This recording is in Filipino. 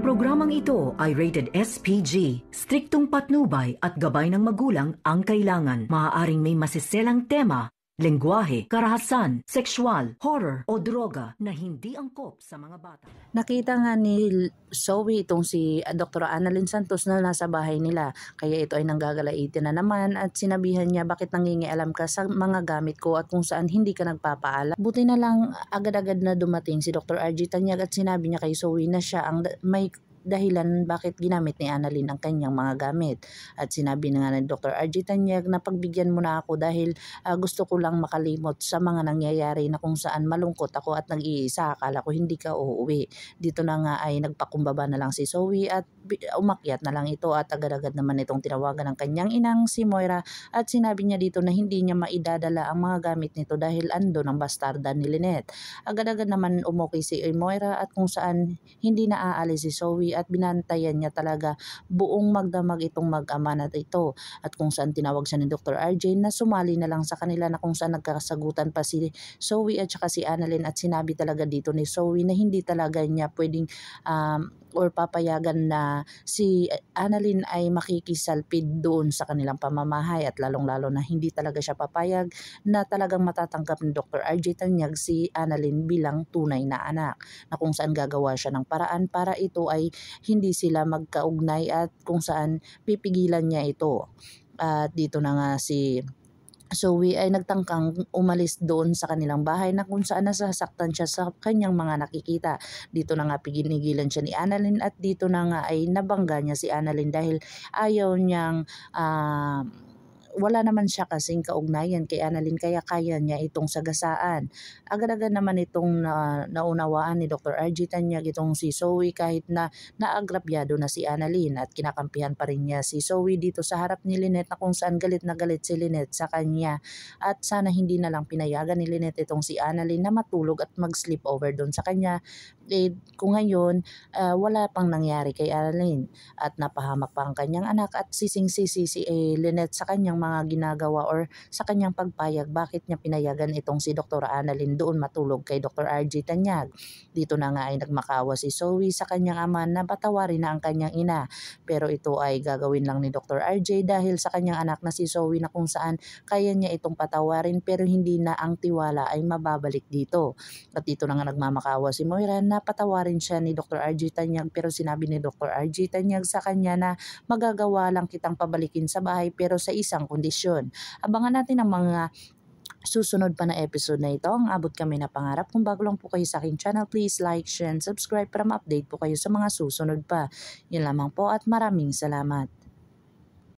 programang ito ay rated SPG. Striktong patnubay at gabay ng magulang ang kailangan. Maaaring may masiselang tema, lengguwahe, karahasan, sexual, horror o droga na hindi angkop sa mga bata. Nakita nga ni Zoe itong si Dr. Annalyn Santos na nasa bahay nila. Kaya ito ay nanggagalaitin na naman at sinabihan niya bakit nangingialam ka sa mga gamit ko at kung saan hindi ka nagpapaalam. Buti na lang agad-agad na dumating si Dr. RG Tanyag at sinabi niya kay Zoe na siya ang may dahilan bakit ginamit ni Annalyn ang kanyang mga gamit. At sinabi na nga ni Dr. RG Tanyag na pagbigyan mo na ako dahil gusto ko lang makalimot sa mga nangyayari na kung saan malungkot ako at nag-iisa. Akala ko hindi ka uuwi. Dito na nga ay nagpakumbaba na lang si Zoe at umakyat na lang ito at agad-agad naman itong tinawagan ng kanyang inang si Moira at sinabi niya dito na hindi niya maidadala ang mga gamit nito dahil ando ng bastarda ni Lynette. Agad-agad naman umuwi si Moira at kung saan hindi na aalis si Zoe at binantayan niya talaga buong magdamag itong mag-ama na ito at kung saan tinawag siya ni Dr. RJ na sumali na lang sa kanila na kung saan nagkakasagutan pa si Zoe at saka si Annalyn at sinabi talaga dito ni Zoe na hindi talaga niya pwedeng or papayagan na si Annalyn ay makikisalpid doon sa kanilang pamamahay at lalong-lalo na hindi talaga siya papayag na talagang matatanggap ni Dr. RJ Tanyag si Annalyn bilang tunay na anak na kung saan gagawa siya ng paraan para ito ay hindi sila magkaugnay at kung saan pipigilan niya ito. At dito na nga si Zoe ay nagtangkang umalis doon sa kanilang bahay na kung saan nasasaktan siya sa kanyang mga nakikita. Dito na nga pinigilan siya ni Annalyn at dito na nga ay nabangga niya si Annalyn dahil ayaw niyang wala naman siya kasing kaugnayan kay Annalyn kaya kaya niya itong sagasaan. Agad-agad naman itong naunawaan ni Dr. RG Tanyag itong si Zoe kahit na naagrabyado na si Annalyn at kinakampihan pa rin niya si Zoe dito sa harap ni Lynette na kung saan galit na galit si Lynette sa kanya at sana hindi na lang pinayagan ni Lynette itong si Annalyn na matulog at mag-sleep over doon sa kanya. Kung ngayon wala pang nangyari kay Annalyn at napahamak pa ang kanyang anak at sising-sisi si Lynette sa kanyang mga ginagawa or sa kanyang pagpayag bakit niya pinayagan itong si Dr. Annalyn doon matulog kay Dr. RG Tanyag. Dito na nga ay nagmakawa si Zoe sa kanyang ama na patawarin na ang kanyang ina pero ito ay gagawin lang ni Dr. RJ dahil sa kanyang anak na si Zoe na kung saan kaya niya itong patawarin pero hindi na ang tiwala ay mababalik dito. At dito na nga nagmamakawa si Moira na patawarin siya ni Dr. RG Tanyag pero sinabi ni Dr. RG Tanyag sa kanya na magagawa lang kitang pabalikin sa bahay pero sa isang kondisyon. Abangan natin ang mga susunod pa na episode na ito. Ang abot kami na pangarap. Kung bago lang po kayo sa aking channel, please like, share, and subscribe para ma-update po kayo sa mga susunod pa. Yun lamang po at maraming salamat.